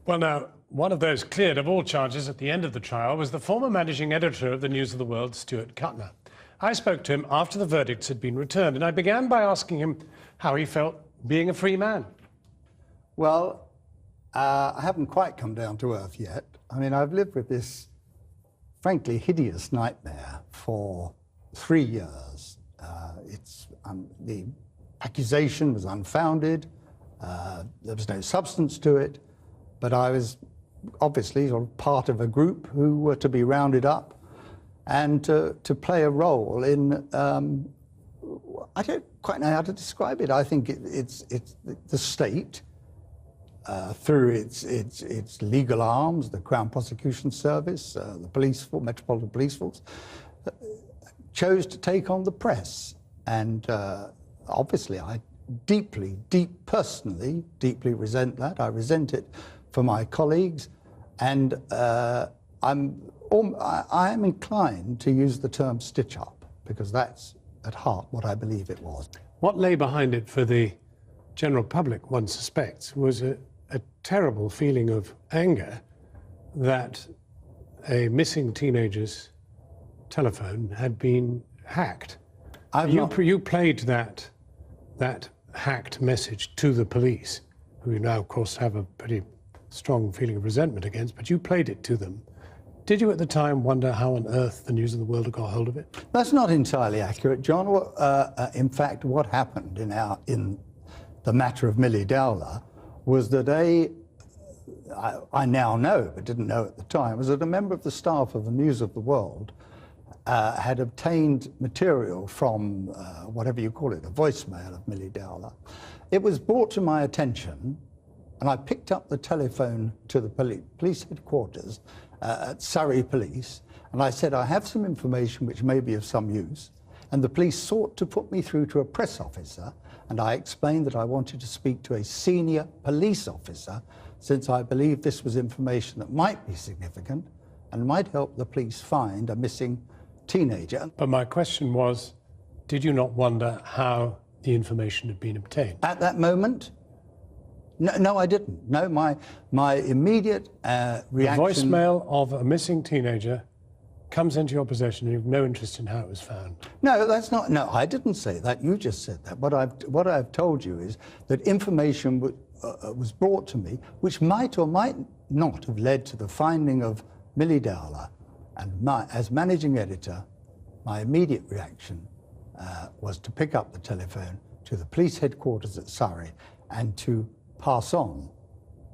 Well, now, one of those cleared of all charges at the end of the trial was the former managing editor of the News of the World, Stuart Kuttner. I spoke to him after the verdicts had been returned, and I began by asking him how he felt being a free man. Well, I haven't quite come down to earth yet. I mean, I've lived with this, frankly, hideous nightmare for 3 years. The accusation was unfounded. There was no substance to it, but I was obviously sort of part of a group who were to be rounded up and to play a role in, I don't quite know how to describe it. I think it's the state, through its legal arms, the Crown Prosecution Service, the police force, Metropolitan Police Force, chose to take on the press. And obviously I personally deeply resent that. I resent it for my colleagues, and I am inclined to use the term stitch up, because that's at heart what I believe it was. What lay behind it for the general public, one suspects, was a terrible feeling of anger that a missing teenager's telephone had been hacked. You played that hacked message to the police, who you now, of course, have a pretty strong feeling of resentment against, but you played it to them. Did you at the time wonder how on earth the News of the World had got hold of it? That's not entirely accurate, John. In fact, what happened in the matter of Millie Dowler was that I now know, but didn't know at the time, was that a member of the staff of the News of the World had obtained material from, whatever you call it, a voicemail of Millie Dowler. It was brought to my attention, and I picked up the telephone to the police headquarters at Surrey Police, and I said, I have some information which may be of some use. And the police sought to put me through to a press officer, and I explained that I wanted to speak to a senior police officer, since I believed this was information that might be significant and might help the police find a missing teenager. But my question was, did you not wonder how the information had been obtained? At that moment? No, I didn't. No, my immediate reaction... A voicemail of a missing teenager comes into your possession and you have no interest in how it was found. No, that's not... No, I didn't say that. You just said that. What I've told you is that information was brought to me which might or might not have led to the finding of Millie Dowler. And as managing editor, my immediate reaction was to pick up the telephone to the police headquarters at Surrey and to pass on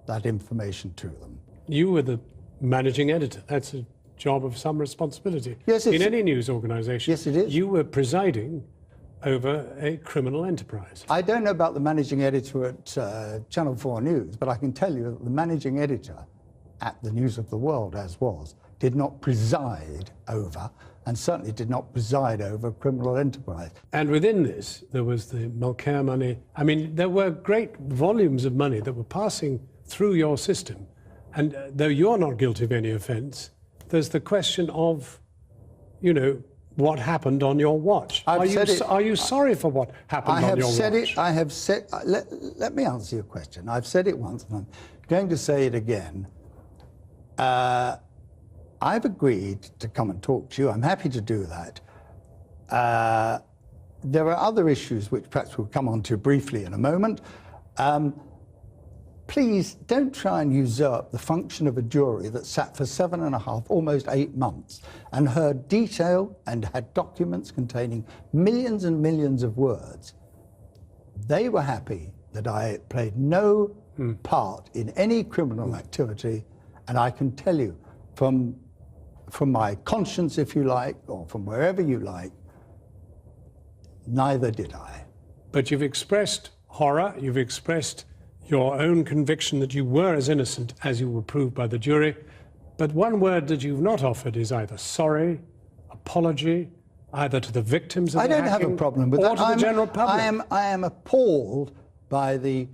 that information to them. You were the managing editor. That's a job of some responsibility. Yes, in any news organisation. Yes, it is. You were presiding over a criminal enterprise. I don't know about the managing editor at Channel 4 News, but I can tell you that the managing editor at the News of the World, as was, did not preside over, and certainly did not preside over, a criminal enterprise. And within this, there was the Mulcair money. I mean, there were great volumes of money that were passing through your system. And though you're not guilty of any offence, there's the question of, you know, what happened on your watch. Are you sorry for what happened on your watch? I have said, let me answer your question. I've said it once, and I'm going to say it again. I've agreed to come and talk to you. I'm happy to do that. There are other issues which perhaps we'll come on to briefly in a moment. Please don't try and usurp the function of a jury that sat for 7.5, almost 8 months, and heard detail and had documents containing millions and millions of words. They were happy that I played no part in any criminal activity, and I can tell you from my conscience, if you like, or from wherever you like, neither did I. But you've expressed horror, you've expressed your own conviction that you were as innocent as you were proved by the jury. But one word that you've not offered is either sorry, apology, either to the victims of the hacking, I don't have a problem with that. Or to the general public. I am appalled by the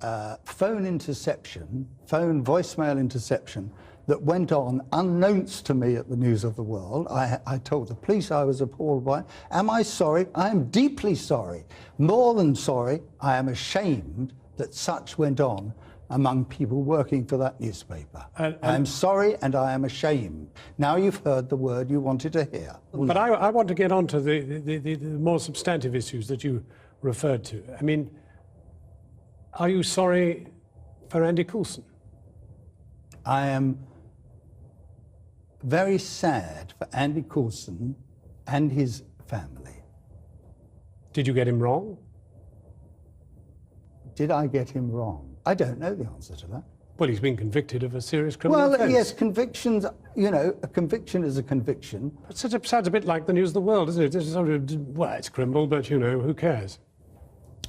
phone voicemail interception that went on unbeknownst to me at the News of the World. I told the police I was appalled by it. Am I sorry? I am deeply sorry. More than sorry, I am ashamed that such went on, among people working for that newspaper. I'm sorry and I am ashamed. Now you've heard the word you wanted to hear. But I want to get on to the more substantive issues that you referred to. I mean, are you sorry for Andy Coulson? I am very sad for Andy Coulson and his family. Did you get him wrong? Did I get him wrong? I don't know the answer to that. Well, he's been convicted of a serious criminal offence. Well, yes, convictions, you know, a conviction is a conviction. It sounds a bit like the News of the World, doesn't it? It's sort of, well, it's criminal, but, you know, who cares?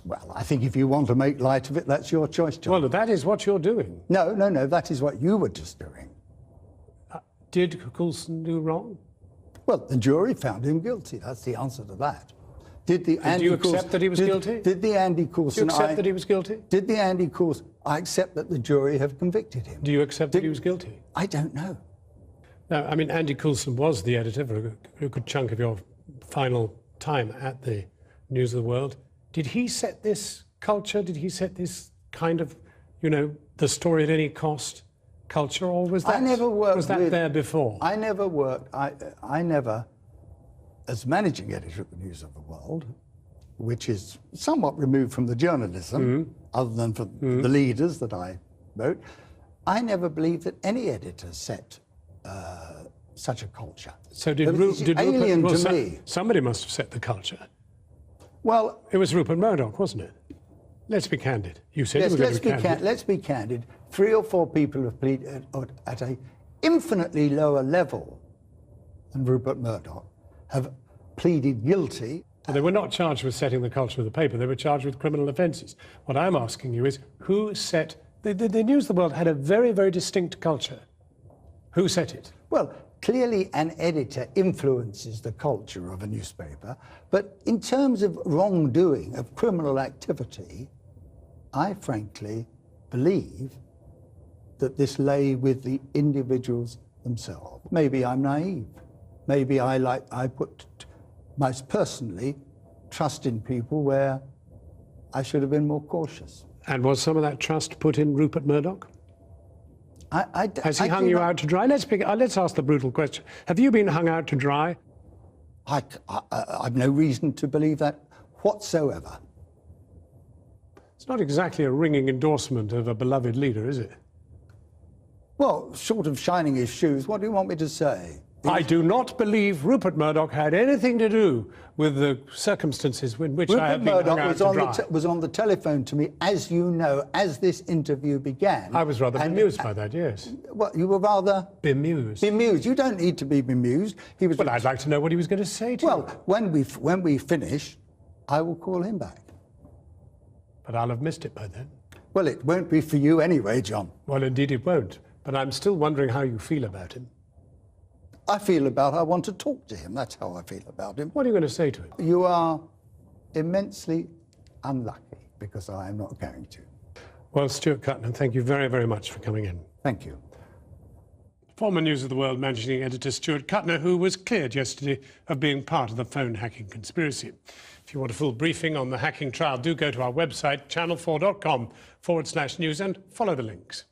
Well, I think if you want to make light of it, that's your choice, John. Well, that is what you're doing. No, that is what you were just doing. Did Coulson do wrong? Well, the jury found him guilty. That's the answer to that. Do you accept that he was guilty? Did the Andy Coulson... Do you accept that he was guilty? Did the Andy Coulson... I accept that the jury have convicted him. Do you accept that he was guilty? I don't know. No, I mean, Andy Coulson was the editor for a good chunk of your final time at the News of the World. Did he set this culture? Did he set this kind of, you know, the story at any cost culture? Or was that, there before? I never worked... I never... As managing editor at the News of the World, which is somewhat removed from the journalism, other than for the leaders that I wrote, I never believed that any editor set such a culture. So did alien Rupert, to me. Somebody must have set the culture. Well, it was Rupert Murdoch, wasn't it? Let's be candid. You said you were going to be candid. Let's be candid. 3 or 4 people have pleaded at an infinitely lower level than Rupert Murdoch have pleaded guilty. Well, they were not charged with setting the culture of the paper. They were charged with criminal offences. What I'm asking you is, who set... The News of the World had a very, very distinct culture. Who set it? Well, clearly an editor influences the culture of a newspaper, but in terms of wrongdoing, of criminal activity, I frankly believe that this lay with the individuals themselves. Maybe I'm naive. Maybe I put, most personally, trust in people where I should have been more cautious. And was some of that trust put in Rupert Murdoch? Has he hung you out to dry? Let's ask the brutal question. Have you been hung out to dry? I've no reason to believe that whatsoever. It's not exactly a ringing endorsement of a beloved leader, is it? Well, short of shining his shoes, what do you want me to say? I do not believe Rupert Murdoch had anything to do with the circumstances in which I have been hung out to dry. Rupert Murdoch was on the telephone to me, as you know, as this interview began. I was rather bemused by that, yes. Well, you were rather... Bemused. Bemused. You don't need to be bemused. He was... Well, I'd like to know what he was going to say to you. Well, when we finish, I will call him back. But I'll have missed it by then. Well, it won't be for you anyway, John. Well, indeed it won't. But I'm still wondering how you feel about him. I want to talk to him. That's how I feel about him. What are you going to say to him? You are immensely unlucky, because I am not going to. Well, Stuart Kuttner, thank you very, very much for coming in. Thank you. Former News of the World managing editor Stuart Kuttner, who was cleared yesterday of being part of the phone hacking conspiracy. If you want a full briefing on the hacking trial, do go to our website, channel4.com/news, and follow the links.